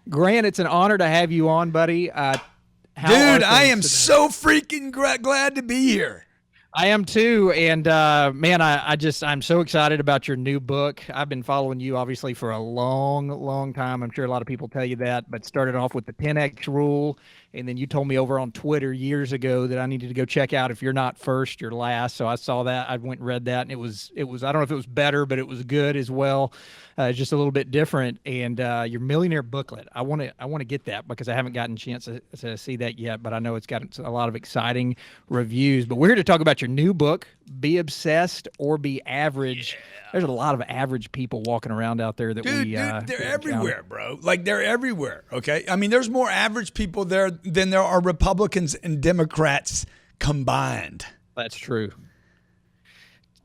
Grant, it's an honor to have you on, buddy. Dude, I am so freaking glad to be here. I am too, and man, I'm so excited about your new book. I've been following you obviously for a long time. I'm sure a lot of people tell you that, but started off with the 10x rule, and then you told me over on Twitter years ago that I needed to go check out If You're Not First, You're Last. So I saw that, I went and read that, and it was I don't know if it was better, but it was good as well. Just a little bit different. And your millionaire booklet, I want to get that because I haven't gotten a chance to see that yet, but I know it's got a lot of exciting reviews. But we're here to talk about your new book, Be Obsessed or Be Average. Yeah. There's a lot of average people walking around out there that they're everywhere, bro. Like, they're everywhere. Okay, I mean, there's more average people there than there are Republicans and Democrats combined. That's true.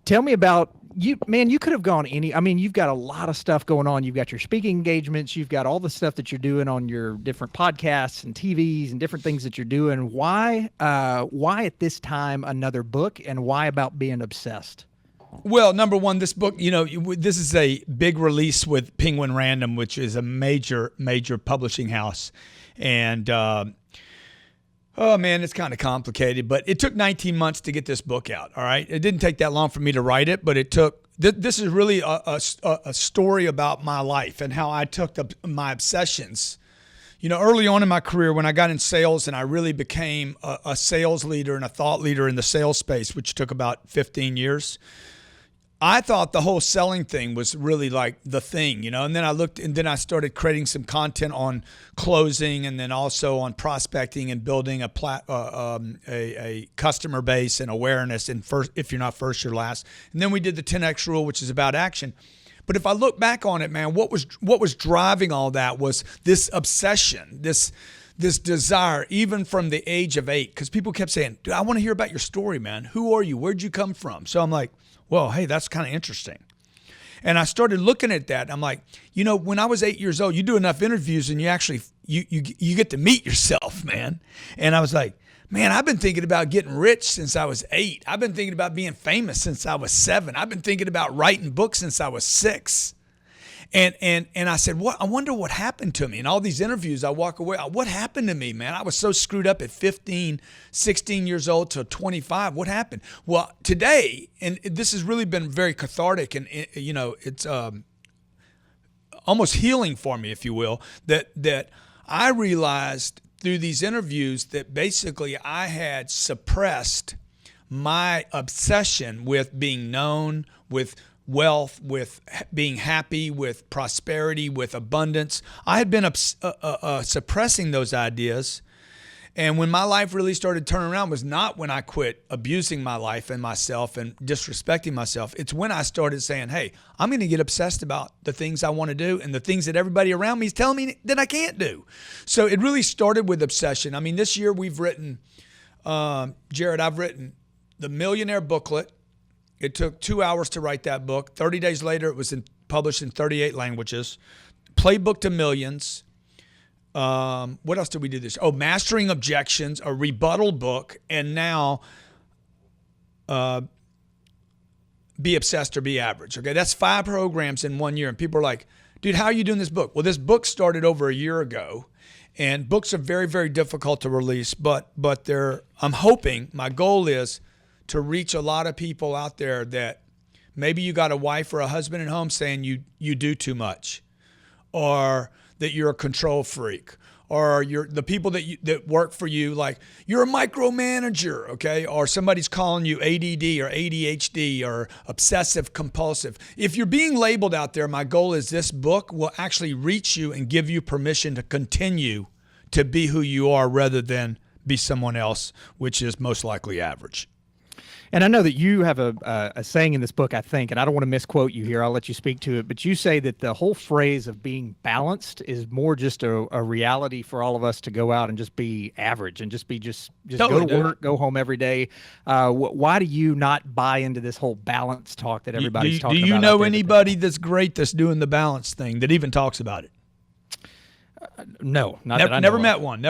Tell me about you, man. You could have gone you've got a lot of stuff going on. You've got your speaking engagements. You've got all the stuff that you're doing on your different podcasts and TVs and different things that you're doing. Why at this time another book, and why about being obsessed? Well, number one, this book, this is a big release with Penguin Random, which is a major publishing house. And, oh man, it's kind of complicated, but it took 19 months to get this book out. All right. It didn't take that long for me to write it, but it took, this is really a story about my life and how I took my obsessions. Early on in my career, when I got in sales and I really became a sales leader and a thought leader in the sales space, which took about 15 years, I thought the whole selling thing was really like the thing, and then I started creating some content on closing, and then also on prospecting and building a customer base and awareness. And if you're not first, you're last. And then we did the 10X rule, which is about action. But if I look back on it, man, what was driving all that was this obsession, this desire, even from the age of 8, because people kept saying, dude, I want to hear about your story, man. Who are you? Where'd you come from? So I'm like, well, hey, that's kind of interesting. And I started looking at that. I'm like, when I was 8 years old, you do enough interviews and you actually, you get to meet yourself, man. And I was like, man, I've been thinking about getting rich since I was 8. I've been thinking about being famous since I was 7. I've been thinking about writing books since I was 6. And I said, what? I wonder what happened to me. In all these interviews, I walk away, what happened to me, man? I was so screwed up at 15, 16 years old to 25. What happened? Well, today, and this has really been very cathartic, and it's almost healing for me, if you will, that I realized through these interviews that basically I had suppressed my obsession with being known, with wealth, with being happy, with prosperity, with abundance. I had been suppressing those ideas. And when my life really started turning around was not when I quit abusing my life and myself and disrespecting myself. It's when I started saying, hey, I'm going to get obsessed about the things I want to do and the things that everybody around me is telling me that I can't do. So it really started with obsession. I mean, this year we've written, Jarrod, I've written the Millionaire booklet. It took 2 hours to write that book. 30 days later, it was published in 38 languages. Playbook to Millions. What else did we do this? Oh, Mastering Objections, a rebuttal book, and now Be Obsessed or Be Average. Okay, that's 5 programs in 1 year. And people are like, dude, how are you doing this book? Well, this book started over a year ago, and books are very, very difficult to release, but I'm hoping, my goal is to reach a lot of people out there that maybe you got a wife or a husband at home saying you do too much, or that you're a control freak, or the people that work for you, like you're a micromanager, okay? Or somebody's calling you ADD or ADHD or obsessive compulsive. If you're being labeled out there, my goal is this book will actually reach you and give you permission to continue to be who you are rather than be someone else, which is most likely average. And I know that you have a saying in this book, I think, and I don't want to misquote you here. I'll let you speak to it. But you say that the whole phrase of being balanced is more just a reality for all of us to go out and just be average and just totally go to work, go home every day. Why do you not buy into this whole balance talk that everybody's talking about? Do you know anybody that's great that's doing the balance thing that even talks about it? No, never met one.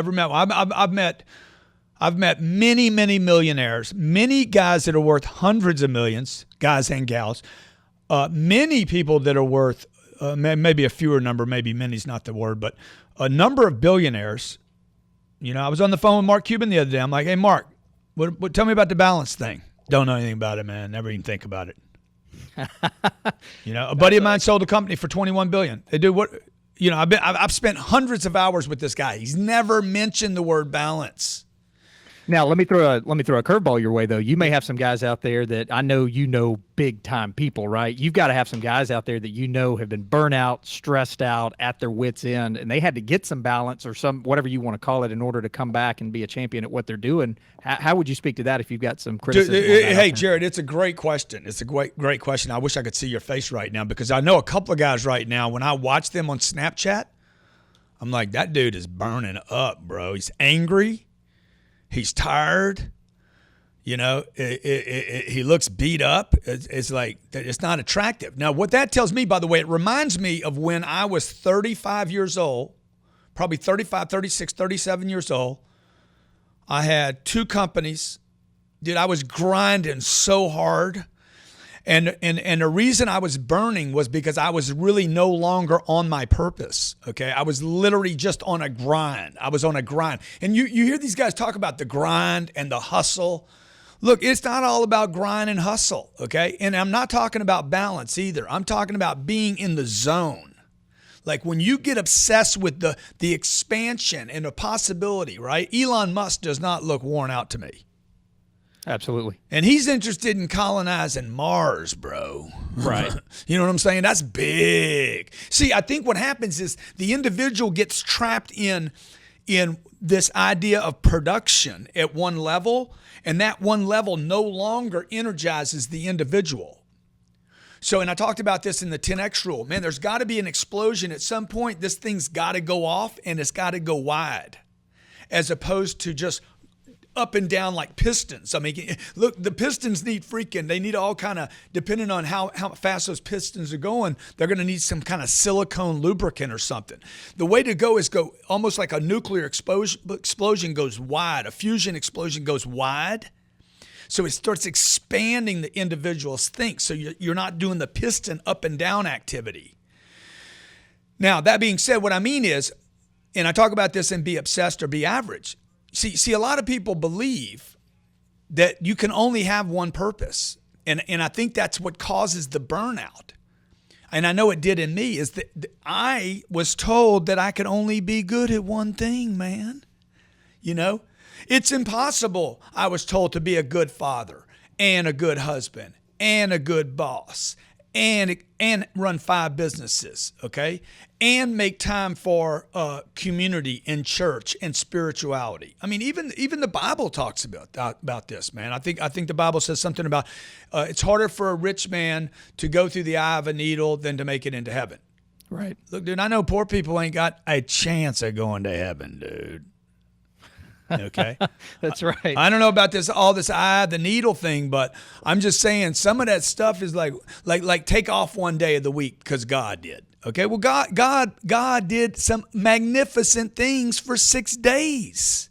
I've met many, many millionaires, many guys that are worth hundreds of millions, guys and gals, many people that are worth maybe a fewer number, maybe many's not the word, but a number of billionaires. I was on the phone with Mark Cuban the other day. I'm like, hey, Mark, tell me about the balance thing. Don't know anything about it, man. Never even think about it. A buddy of mine sold a company for $21 billion. They do what? I've spent hundreds of hours with this guy. He's never mentioned the word balance. Now, let me throw a curveball your way, though. You may have some guys out there that I know big time people, right? You've got to have some guys out there that have been burnt out, stressed out, at their wits' end, and they had to get some balance or some whatever you want to call it in order to come back and be a champion at what they're doing. How would you speak to that if you've got some criticism? Hey, Jarrod, it's a great question. It's a great question. I wish I could see your face right now because I know a couple of guys right now. When I watch them on Snapchat, I'm like, that dude is burning up, bro. He's angry. He's tired, he looks beat up. It's like, it's not attractive. Now, what that tells me, by the way, it reminds me of when I was 35 years old, probably 35, 36, 37 years old. I had 2 companies. Dude, I was grinding so hard. And the reason I was burning was because I was really no longer on my purpose, okay? I was literally just on a grind. I was on a grind. And you hear these guys talk about the grind and the hustle. Look, it's not all about grind and hustle, okay? And I'm not talking about balance either. I'm talking about being in the zone. Like when you get obsessed with the expansion and the possibility, right? Elon Musk does not look worn out to me. Absolutely. And he's interested in colonizing Mars, bro. Right. You know what I'm saying? That's big. See, I think what happens is the individual gets trapped in this idea of production at one level, and that one level no longer energizes the individual. So, and I talked about this in the 10X rule. Man, there's got to be an explosion. At some point, this thing's got to go off, and it's got to go wide, as opposed to just up and down like pistons. I mean, look, the pistons they need all kind of, depending on how fast those pistons are going, they're going to need some kind of silicone lubricant or something. The way to go is go almost like a nuclear explosion goes wide. A fusion explosion goes wide. So it starts expanding the individual's think. So you're not doing the piston up and down activity. Now, that being said, what I mean is, and I talk about this in Be Obsessed or Be Average. See, a lot of people believe that you can only have one purpose. And I think that's what causes the burnout. And I know it did in me, is that I was told that I could only be good at one thing, man. It's impossible, I was told, to be a good father and a good husband and a good boss and run 5 businesses, okay? And make time for community and church and spirituality. I mean, even the Bible talks about this, man. I think the Bible says something about it's harder for a rich man to go through the eye of a needle than to make it into heaven. Right. Look, dude, I know poor people ain't got a chance of going to heaven, dude. Okay. That's right. I don't know about all this eye of the needle thing, but I'm just saying some of that stuff is like take off one day of the week because God did. Okay. Well, God did some magnificent things for 6 days.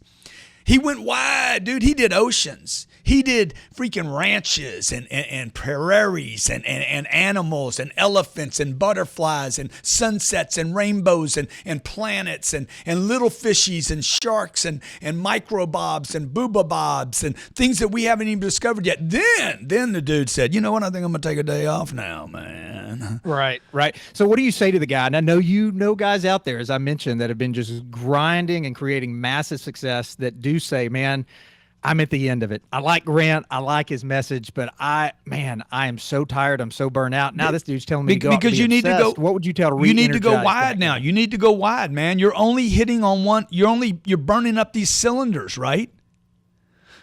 He went wide, dude. He did oceans. He did freaking ranches and prairies and animals and elephants and butterflies and sunsets and rainbows and planets and little fishies and sharks and microbobs and boobabobs and things that we haven't even discovered yet. Then the dude said, you know what? I think I'm going to take a day off now, man. Right. So what do you say to the guy? And I know guys out there, as I mentioned, that have been just grinding and creating massive success that do say, man, I'm at the end of it. I like Grant. I like his message, but I am so tired. I'm so burnt out. Now this dude's telling me to go because you need to go. What would you tell to You need to go wide now. You need to go wide, man. You're only hitting on one. You're burning up these cylinders, right?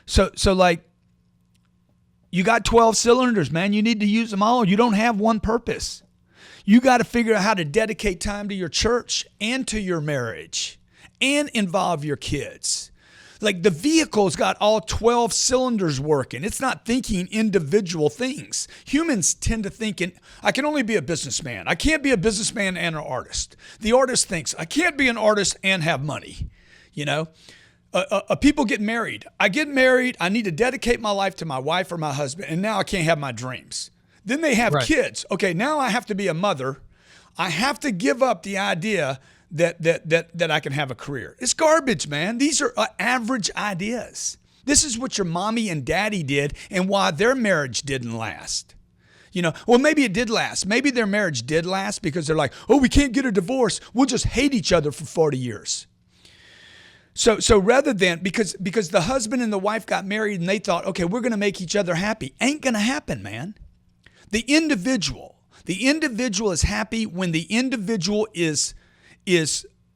So like, you got 12 cylinders, man. You need to use them all. You don't have one purpose. You got to figure out how to dedicate time to your church and to your marriage and involve your kids. Like the vehicle's got all 12 cylinders working. It's not thinking individual things. Humans tend to think I can only be a businessman. I can't be a businessman and an artist. The artist thinks, I can't be an artist and have money. People get married. I get married. I need to dedicate my life to my wife or my husband, and now I can't have my dreams. Then they have kids. Okay, now I have to be a mother. I have to give up the idea that I can have a career. It's garbage, man. These are average ideas. This is what your mommy and daddy did and why their marriage didn't last. Well, maybe it did last. Maybe their marriage did last because they're like, oh, we can't get a divorce. We'll just hate each other for 40 years. So rather than, because the husband and the wife got married and they thought, okay, we're going to make each other happy. Ain't going to happen, man. The individual is happy when the individual is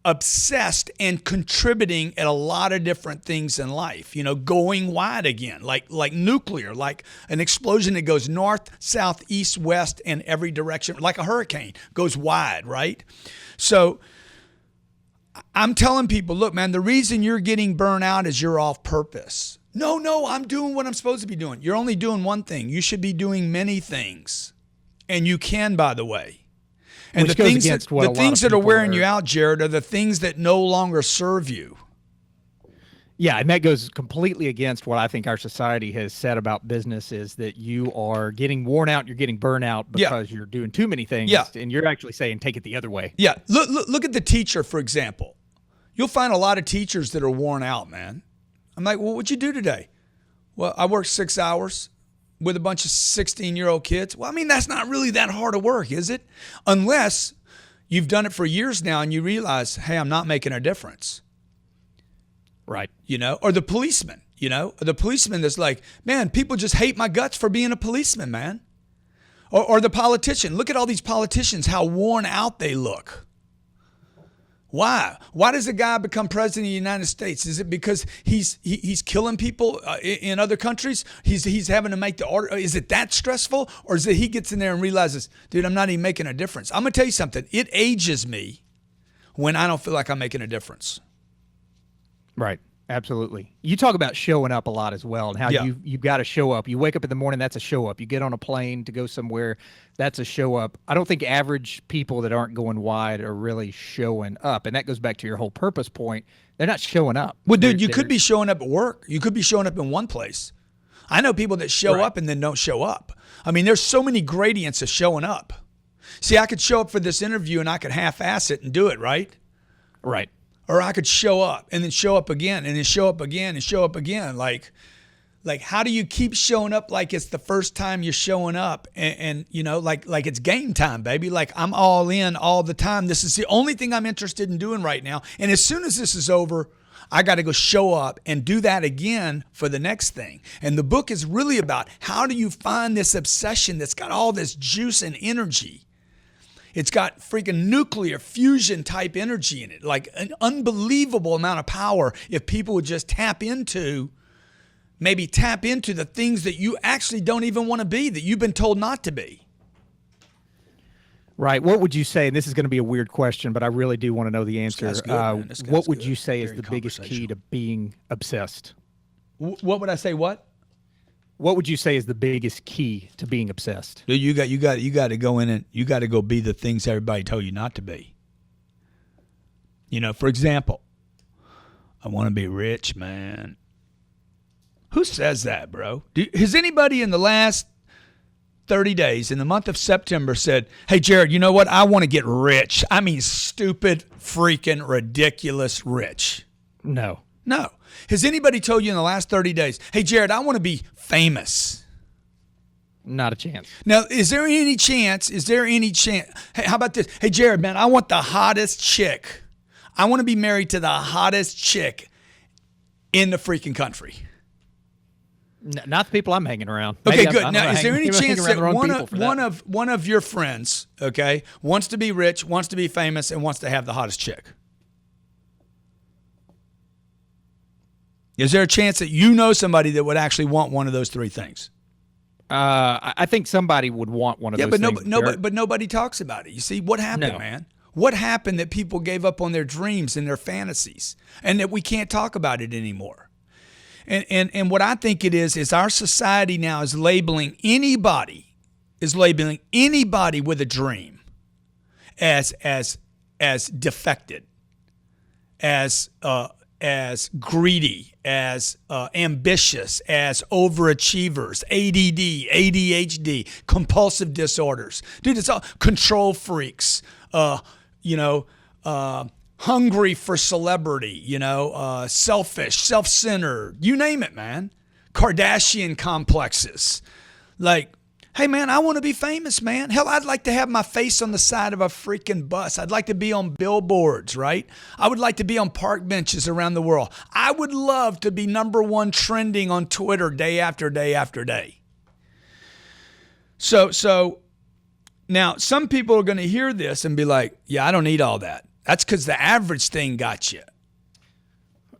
obsessed and contributing at a lot of different things in life, going wide again, like nuclear, like an explosion that goes north, south, east, west, and every direction, like a hurricane, goes wide, right? So I'm telling people, look, man, the reason you're getting burnt out is you're off purpose. No, I'm doing what I'm supposed to be doing. You're only doing one thing. You should be doing many things. And you can, by the way. And Which the goes things against that, what the a lot things of that are people wearing are- you out, Jarrod, are the things that no longer serve you. Yeah, and that goes completely against what I think our society has said about business is that you are getting worn out, you're getting burnout because you're doing too many things. Yeah. And you're actually saying take it the other way. Yeah, look at the teacher, for example. You'll find a lot of teachers that are worn out, man. I'm like, well, what'd you do today? Well, I worked 6 hours with a bunch of 16-year-old kids. Well, I mean, that's not really that hard of work, is it? Unless you've done it for years now and you realize, hey, I'm not making a difference. Right. Or the policeman, the policeman that's like, man, people just hate my guts for being a policeman, man. Or the politician. Look at all these politicians, how worn out they look. Why? Why does a guy become president of the United States? Is it because he's killing people in other countries? He's having to make the order. Is it that stressful? Or is it he gets in there and realizes, dude, I'm not even making a difference? I'm going to tell you something. It ages me when I don't feel like I'm making a difference. Right. Absolutely. You talk about showing up a lot as well and how you've got to show up. You wake up in the morning, that's a show up. You get on a plane to go somewhere, that's a show up. I don't think average people that aren't going wide are really showing up. And that goes back to your whole purpose point. They're not showing up. Well, dude, you could be showing up at work. You could be showing up in one place. I know people that show up and then don't show up. I mean, there's so many gradients of showing up. See, I could show up for this interview and I could half-ass it and do it, right? Right. Or I could show up and then show up again and then show up again and show up again. Like how do you keep showing up like it's the first time you're showing up and like it's game time, baby. Like I'm all in all the time. This is the only thing I'm interested in doing right now. And as soon as this is over, I got to go show up and do that again for the next thing. And the book is really about how do you find this obsession that's got all this juice and energy. It's got freaking nuclear fusion type energy in it, like an unbelievable amount of power if people would just tap into the things that you actually don't even want to be, that you've been told not to be. Right. What would you say, and this is going to be a weird question, but I really do want to know the answer. What would you say is the biggest key to being obsessed? What would I say? What would you say is the biggest key to being obsessed? Dude, you got to go in and you got to go be the things everybody told you not to be. For example, I want to be rich, man. Who says that, bro? Has anybody in the last 30 days in the month of September said, hey, Jarrod, you know what? I want to get rich. I mean, stupid, freaking, ridiculous rich. No. Has anybody told you in the last 30 days, hey, Jarrod, I want to be famous? Not a chance. Now, is there any chance? Hey, how about this? Hey, Jarrod, man, I want the hottest chick. I want to be married to the hottest chick in the freaking country. Not the people I'm hanging around. Okay, good. Now, is there any chance that one of your friends, okay, wants to be rich, wants to be famous, and wants to have the hottest chick? Is there a chance that you know somebody that would actually want one of those three things? I think somebody would want one of those things. But nobody talks about it. You see, what happened, man? What happened that people gave up on their dreams and their fantasies and that we can't talk about it anymore? And what I think it is our society now is labeling anybody with a dream as defected, as as greedy, as ambitious, as overachievers, ADD, ADHD, compulsive disorders. Dude, it's all control freaks, hungry for celebrity, selfish, self-centered, you name it, man. Kardashian complexes. Like, hey, man, I want to be famous, man. Hell, I'd like to have my face on the side of a freaking bus. I'd like to be on billboards, right? I would like to be on park benches around the world. I would love to be #1 trending on Twitter day after day after day. So now some people are going to hear this and be like, yeah, I don't need all that. That's because the average thing got you.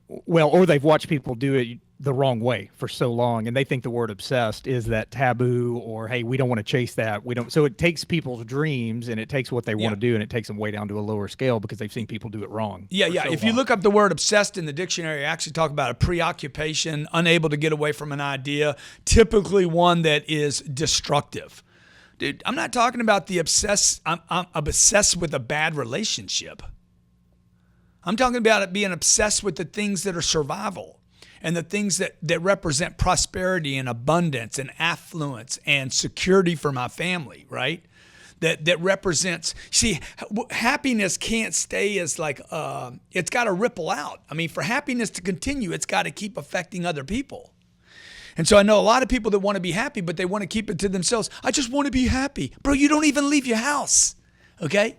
Well, or they've watched people do it the wrong way for so long, and they think the word obsessed is that taboo, or hey, we don't want to chase that. We don't. So it takes people's dreams and it takes what they want to do, and it takes them way down to a lower scale because they've seen people do it wrong. Yeah. If you look up the word obsessed in the dictionary, I actually talk about a preoccupation, unable to get away from an idea, typically one that is destructive. Dude, I'm not talking about the obsessed. I'm obsessed with a bad relationship. I'm talking about it being obsessed with the things that are survival and the things that represent prosperity and abundance and affluence and security for my family, right? That represents, see, happiness can't stay as like, it's got to ripple out. I mean, for happiness to continue, it's got to keep affecting other people. And so I know a lot of people that want to be happy, but they want to keep it to themselves. I just want to be happy. Bro, you don't even leave your house, okay?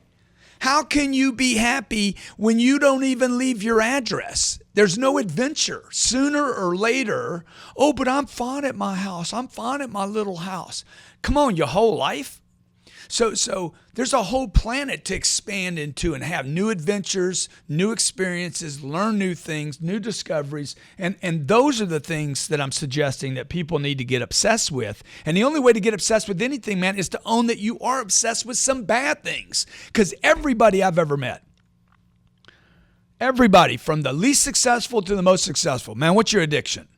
How can you be happy when you don't even leave your address? There's no adventure. Sooner or later, oh, but I'm fine at my house. I'm fine at my little house. Come on, your whole life? So there's a whole planet to expand into and have new adventures, new experiences, learn new things, new discoveries. And those are the things that I'm suggesting that people need to get obsessed with. And the only way to get obsessed with anything, man, is to own that you are obsessed with some bad things. Because everybody I've ever met, everybody from the least successful to the most successful, man, what's your addiction?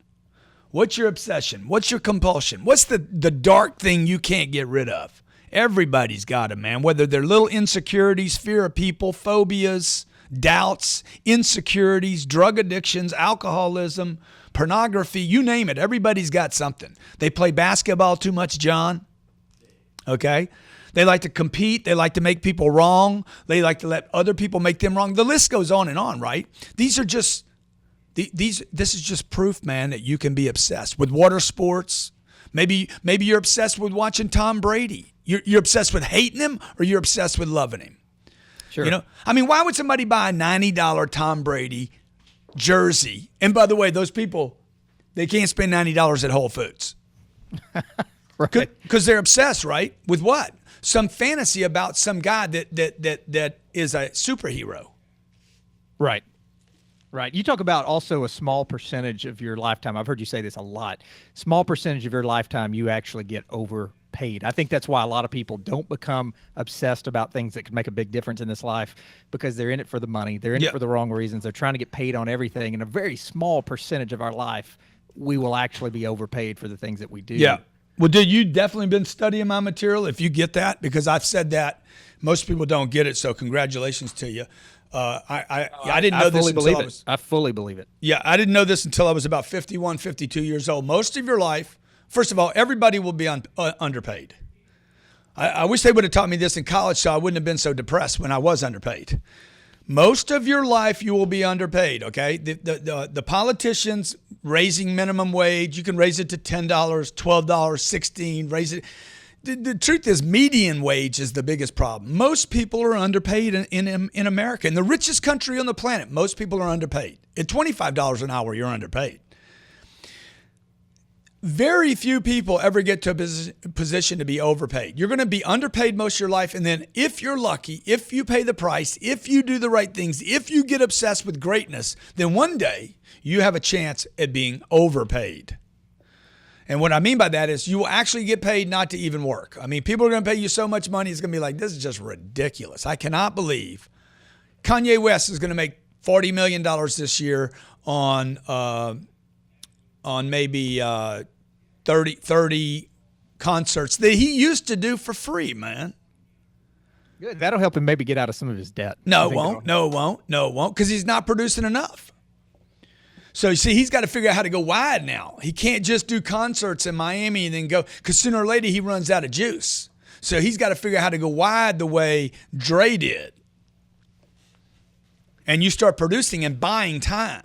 What's your obsession? What's your compulsion? What's the dark thing you can't get rid of? Everybody's got them, man, whether they're little insecurities, fear of people, phobias, doubts, insecurities, drug addictions, alcoholism, pornography, you name it. Everybody's got something. They play basketball too much, John. Okay? They like to compete. They like to make people wrong. They like to let other people make them wrong. The list goes on and on, right? These are just, this is just proof, man, that you can be obsessed with water sports. Maybe you're obsessed with watching Tom Brady. You're obsessed with hating him, or you're obsessed with loving him. Sure. I mean, why would somebody buy a $90 Tom Brady jersey? And by the way, those people, they can't spend $90 at Whole Foods. Right. Because they're obsessed, right? With what? Some fantasy about some guy that is a superhero. Right. Right. You talk about also a small percentage of your lifetime. I've heard you say this a lot. Small percentage of your lifetime you actually get overpaid. I think that's why a lot of people don't become obsessed about things that could make a big difference in this life, because they're in it for the money. They're in it for the wrong reasons. They're trying to get paid on everything. And a very small percentage of our life, we will actually be overpaid for the things that we do. Yeah. Well, dude, you definitely been studying my material, if you get that, because I've said that. Most people don't get it, so congratulations to you. I didn't know this until I fully believe it. Yeah, I didn't know this until I was about 51, 52 years old. Most of your life, first of all, everybody will be underpaid. I wish they would have taught me this in college so I wouldn't have been so depressed when I was underpaid. Most of your life you will be underpaid, okay? The politicians raising minimum wage, you can raise it to $10, $12, $16, raise it. The truth is, median wage is the biggest problem. Most people are underpaid in America. In the richest country on the planet, most people are underpaid. At $25 an hour, you're underpaid. Very few people ever get to a position to be overpaid. You're going to be underpaid most of your life, and then if you're lucky, if you pay the price, if you do the right things, if you get obsessed with greatness, then one day you have a chance at being overpaid. And what I mean by that is you will actually get paid not to even work. I mean, people are going to pay you so much money, it's going to be like, this is just ridiculous. I cannot believe Kanye West is going to make $40 million this year on maybe 30 concerts that he used to do for free, man. Good. That'll help him maybe get out of some of his debt. No, it won't. No, it won't. No, it won't, because he's not producing enough. So you see, he's got to figure out how to go wide now. He can't just do concerts in Miami and then go, because sooner or later he runs out of juice. So he's got to figure out how to go wide the way Dre did. And you start producing and buying time.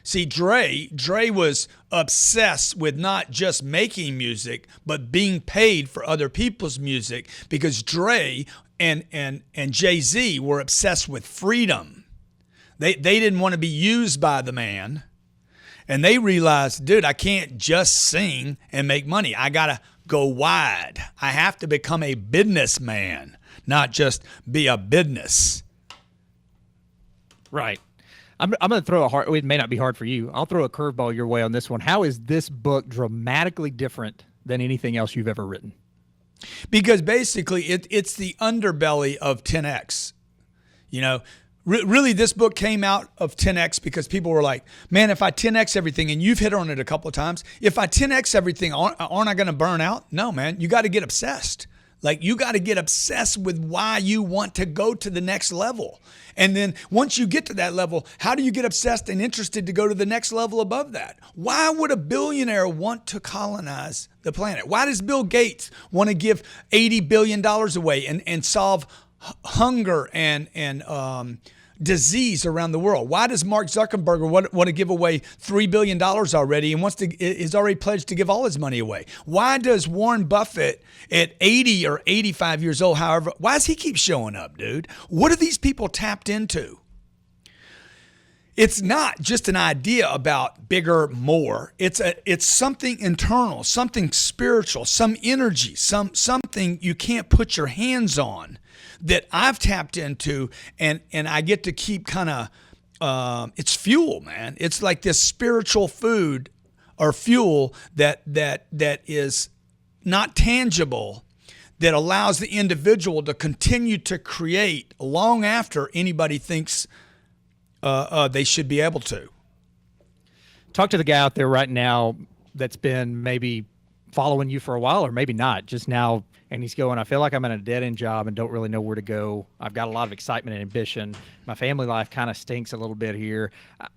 See, Dre was obsessed with not just making music, but being paid for other people's music, because Dre and Jay-Z were obsessed with freedom. They didn't want to be used by the man. And they realized, dude, I can't just sing and make money. I got to go wide. I have to become a businessman, not just be a business. Right. I'm going to throw it may not be hard for you. I'll throw a curveball your way on this one. How is this book dramatically different than anything else you've ever written? Because basically it's the underbelly of 10X. You know, really this book came out of 10X because people were like, man, if I 10X everything, and you've hit on it a couple of times, if I 10X everything, aren't I going to burn out? No, man, you got to get obsessed. Like, you got to get obsessed with why you want to go to the next level. And then once you get to that level, how do you get obsessed and interested to go to the next level above that? Why would a billionaire want to colonize the planet? Why does Bill Gates want to give $80 billion away and solve hunger and disease around the world? Why does Mark Zuckerberg want to give away $3 billion already and is already pledged to give all his money away? Why does Warren Buffett at 80 or 85 years old, however, why does he keep showing up, dude? What are these people tapped into? It's not just an idea about bigger, more. It's something internal, something spiritual, some energy, something you can't put your hands on that I've tapped into, and I get to keep kind of, it's fuel, man. It's like this spiritual food or fuel that is not tangible, that allows the individual to continue to create long after anybody thinks they should be able to. Talk to the guy out there right now that's been maybe following you for a while, or maybe not, just now, and he's going, I feel like I'm in a dead-end job and don't really know where to go. I've got a lot of excitement and ambition. My family life kind of stinks a little bit here.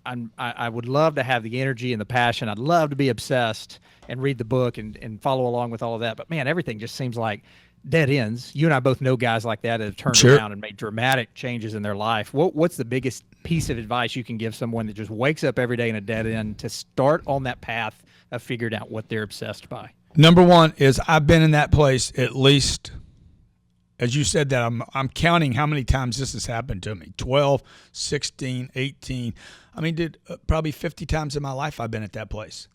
I would love to have the energy and the passion. I'd love to be obsessed and read the book and follow along with all of that. But, man, everything just seems like dead ends. You and I both know guys like that have turned around and made dramatic changes in their life. What's the biggest piece of advice you can give someone that just wakes up every day in a dead end to start on that path of figuring out what they're obsessed by? Number one is, I've been in that place at least, as you said that, I'm counting how many times this has happened to me. 12, 16, 18. I mean, probably 50 times in my life I've been at that place.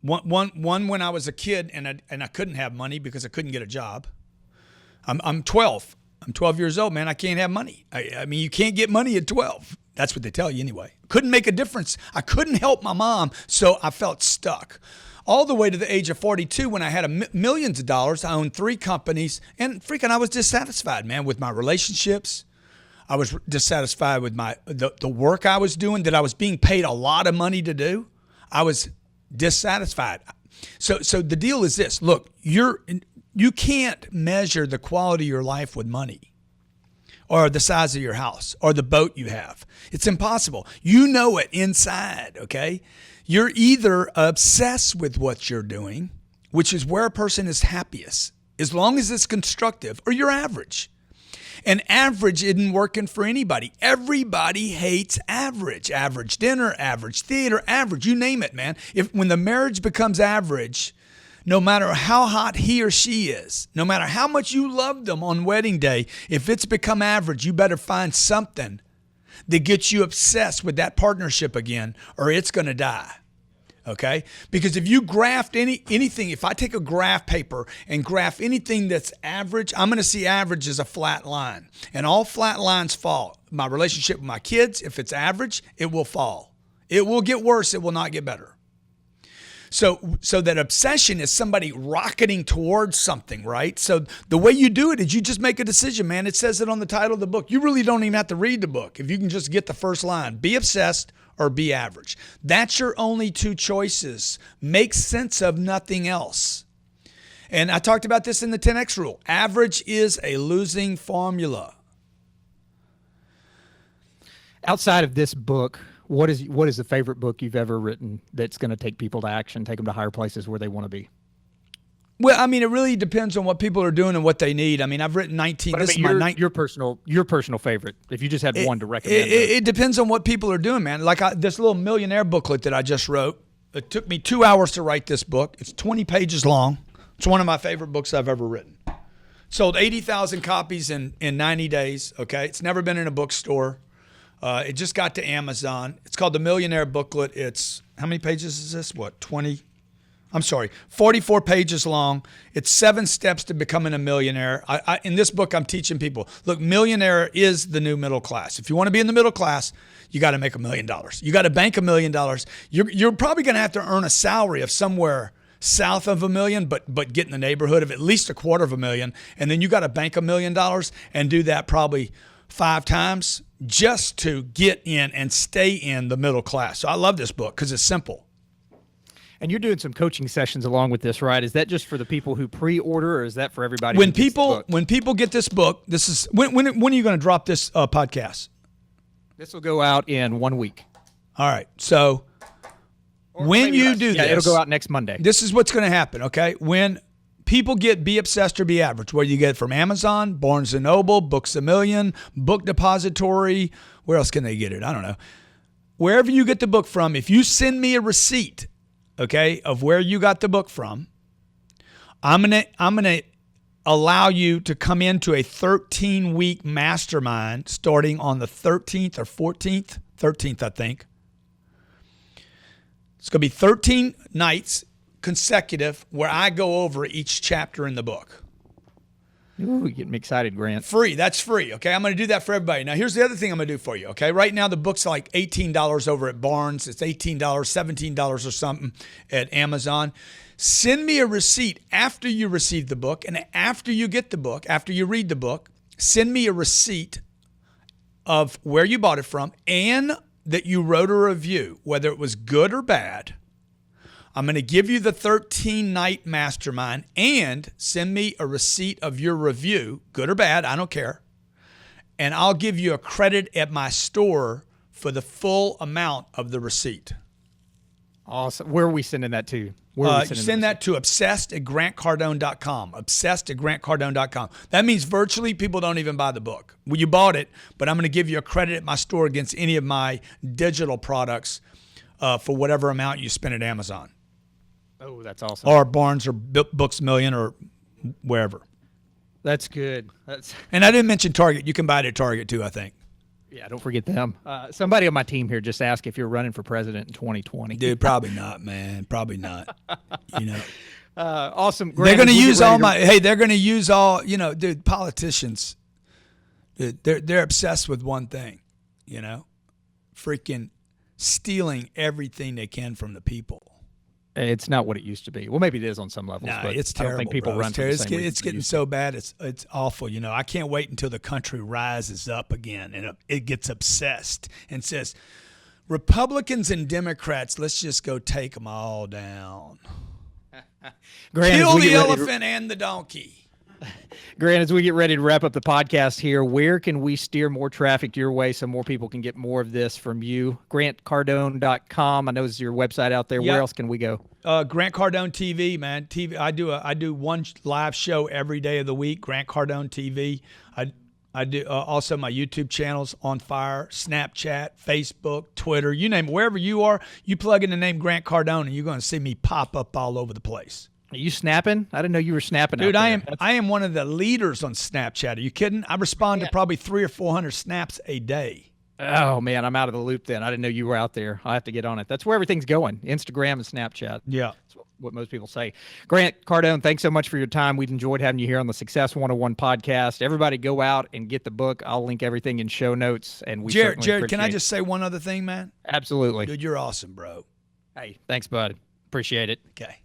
One when I was a kid and I couldn't have money because I couldn't get a job. I'm 12. I'm 12 years old, man. I can't have money. I mean, you can't get money at 12. That's what they tell you anyway. Couldn't make a difference. I couldn't help my mom, so I felt stuck. All the way to the age of 42 when I had millions of dollars. I owned 3 companies, and freaking I was dissatisfied, man, with my relationships. I was dissatisfied with the work I was doing, that I was being paid a lot of money to do. I was dissatisfied. So the deal is this. Look, you can't measure the quality of your life with money or the size of your house or the boat you have. It's impossible. You know it inside, okay? You're either obsessed with what you're doing, which is where a person is happiest, as long as it's constructive, or you're average. And average isn't working for anybody. Everybody hates average. Average dinner, average theater, average, you name it, man. When the marriage becomes average, no matter how hot he or she is, no matter how much you love them on wedding day, if it's become average, you better find something that gets you obsessed with that partnership again, or it's going to die. Okay? Because if you graft anything, if I take a graph paper and graph anything that's average, I'm going to see average as a flat line. And all flat lines fall. My relationship with my kids, if it's average, it will fall. It will get worse. It will not get better. So that obsession is somebody rocketing towards something, right? So the way you do it is you just make a decision, man. It says it on the title of the book. You really don't even have to read the book if you can just get the first line. Be obsessed or be average. That's your only 2 choices. Make sense of nothing else. And I talked about this in the 10X rule. Average is a losing formula. Outside of this book, what is the favorite book you've ever written that's going to take people to action, take them to higher places where they want to be? Well, I mean, it really depends on what people are doing and what they need. I mean, I've written 19. But This is your personal favorite. If you just had one to recommend, it depends on what people are doing, man. Like this little millionaire booklet that I just wrote. It took me 2 hours to write this book. It's 20 pages long. It's one of my favorite books I've ever written. Sold 80,000 copies in 90 days. Okay, it's never been in a bookstore. It just got to Amazon. It's called The Millionaire Booklet. It's how many pages is this? 44 pages long. It's 7 steps to becoming a millionaire. In this book, I'm teaching people, look, millionaire is the new middle class. If you want to be in the middle class, you got to make $1 million. You got to bank $1 million. You're probably going to have to earn a salary of somewhere south of $1 million, but get in the neighborhood of at least $250,000. And then you got to bank $1 million and do that probably 5 times just to get in and stay in the middle class. So I love this book because it's simple. And you're doing some coaching sessions along with this, right? Is that just for the people who pre-order, or is that for everybody? When people get this book, this is when are you going to drop this podcast? This will go out in 1 week. All right. So when you do this, it'll go out next Monday. This is what's going to happen. Okay, when people get Be Obsessed or Be Average, where you get it from Amazon, Barnes & Noble, Books A Million, Book Depository. Where else can they get it? I don't know. Wherever you get the book from, if you send me a receipt, okay, of where you got the book from, I'm gonna allow you to come into a 13-week mastermind starting on the 13th or 14th, 13th, I think. It's gonna be 13 nights consecutive where I go over each chapter in the book. Ooh, getting me excited, Grant. Free. That's free. Okay. I'm going to do that for everybody. Now, here's the other thing I'm going to do for you. Okay. Right now, the book's like $18 over at Barnes. It's $18, $17 or something at Amazon. Send me a receipt after you receive the book. And after you get the book, after you read the book, send me a receipt of where you bought it from and that you wrote a review, whether it was good or bad. I'm going to give you the 13-night mastermind and send me a receipt of your review, good or bad, I don't care. And I'll give you a credit at my store for the full amount of the receipt. Awesome. Where are we sending that to? Send that to obsessed@grantcardone.com. Obsessed@grantcardone.com. That means virtually people don't even buy the book. Well, you bought it, but I'm going to give you a credit at my store against any of my digital products for whatever amount you spend at Amazon. Oh, that's awesome. Or Barnes or Books A Million or wherever. That's good. And I didn't mention Target. You can buy it at Target too, I think. Yeah, don't forget them. Somebody on my team here just asked if you're running for president in 2020. Dude, probably not, man. Probably not. You know. Awesome. Grant, they're going to use all my. Hey, they're going to use all. You know, dude. Politicians. Dude, they're obsessed with one thing. You know, freaking stealing everything they can from the people. It's not what it used to be. Well, maybe it is on some levels. No, but it's terrible. I don't think people bro. run for the same It's getting so bad. It's awful. You know, I can't wait until the country rises up again and it gets obsessed and says, Republicans and Democrats, let's just go take them all down. Kill the elephant and the donkey. Grant, as we get ready to wrap up the podcast here, where can we steer more traffic your way so more people can get more of this from you? GrantCardone.com. I know it's your website out there. Yep. Where else can we go? Grant Cardone TV, man. TV. I do one live show every day of the week. Grant Cardone TV. I do also my YouTube channel's on fire. Snapchat, Facebook, Twitter, you name it. Wherever you are, you plug in the name Grant Cardone, and you're going to see me pop up all over the place. Are you snapping? I didn't know you were snapping. Dude, I am one of the leaders on Snapchat. Are you kidding? I respond to probably 300 or 400 snaps a day. Oh, man, I'm out of the loop then. I didn't know you were out there. I'll have to get on it. That's where everything's going, Instagram and Snapchat. Yeah. That's what most people say. Grant Cardone, thanks so much for your time. We've enjoyed having you here on the Success 101 podcast. Everybody go out and get the book. I'll link everything in show notes. And we Jarrod, can I just say one other thing, man? Absolutely. Dude, you're awesome, bro. Hey, thanks, bud. Appreciate it. Okay.